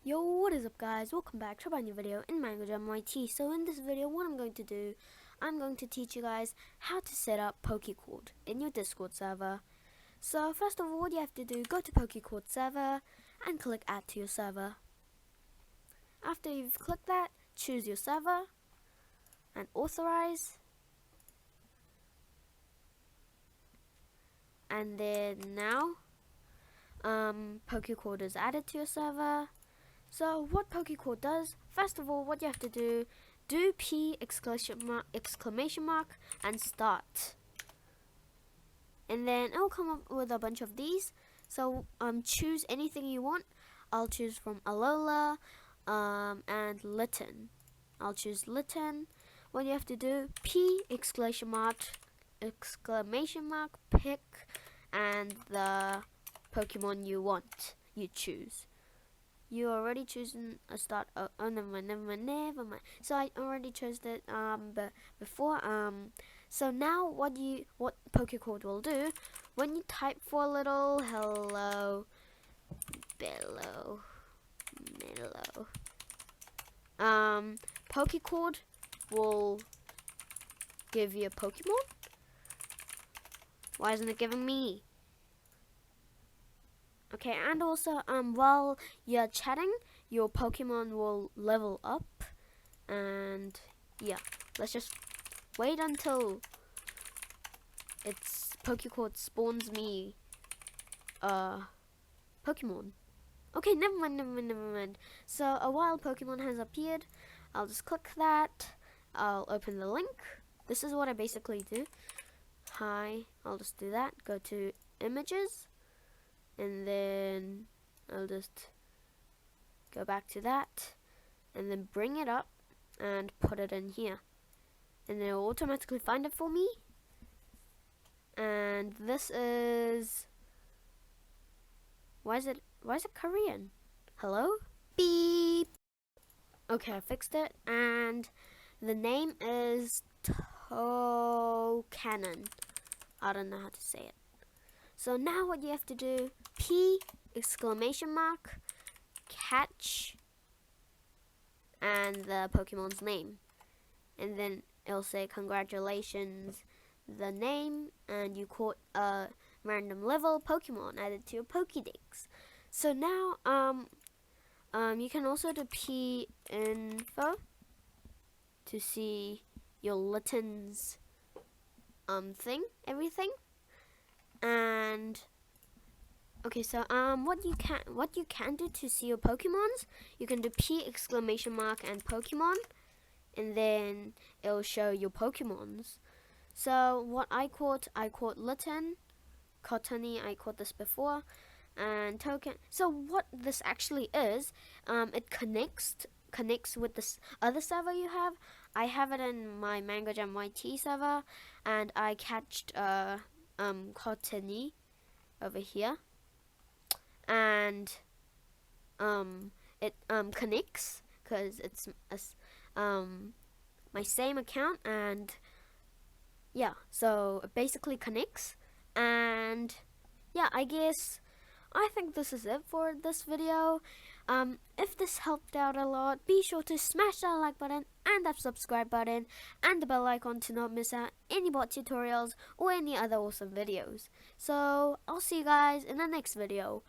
Yo, what is up guys? Welcome back to a brand new video in MangoJam.YT. So in this video, what I'm going to do, I'm going to teach you guys how to set up Pokecord in your Discord server. So first of all, what you have to do, go to Pokecord server and click add to your server. After you've clicked that, choose your server and authorize. And then now, Pokecord is added to your server. So what Pokecord does, first of all, what you have to do P exclamation mark and start. And then it will come up with a bunch of these. So choose anything you want. I'll choose from Alola and Litten. I'll choose Litten. What you have to do, P exclamation mark pick and the Pokemon you choose. You already chosen a start. Oh, never mind. So I already chose it before. So now what Pokecord will do, when you type for a little hello, below, middle, Pokecord will give you a Pokemon. Why isn't it giving me? Okay, and also while you're chatting, your Pokemon will level up, and yeah, let's just wait until it's Pokecord spawns me Pokemon. Okay, never mind. So a wild Pokemon has appeared. I'll just click that. I'll open the link. This is what I basically do. Hi, I'll just do that. Go to images. And then I'll just go back to that and then bring it up and put it in here, and then it'll automatically find it for me. And this is, why is it Korean? Hello? Beep. Okay, I fixed it, and the name is Cannon. I don't know how to say it. So now what you have to do, P exclamation mark catch and the Pokemon's name, and then it'll say congratulations, the name, and you caught a random level Pokemon added to your Pokédex. So now you can also do P info to see your Litten's everything. And okay, so what you can do to see your Pokemons, you can do P exclamation mark and Pokemon, and then it'll show your Pokemons. So what I caught Litten, Cottony, I caught this before, and Token. So what this actually is, it connects with this other server you have. I have it in my MangoJam.YT server, and I catched Cottony over here, and it connects because it's my same account, and yeah, so it basically connects. And yeah, I think this is it for this video. If this helped out a lot, be sure to smash that like button and that subscribe button and the bell icon to not miss out any bot tutorials or any other awesome videos. So I'll see you guys in the next video.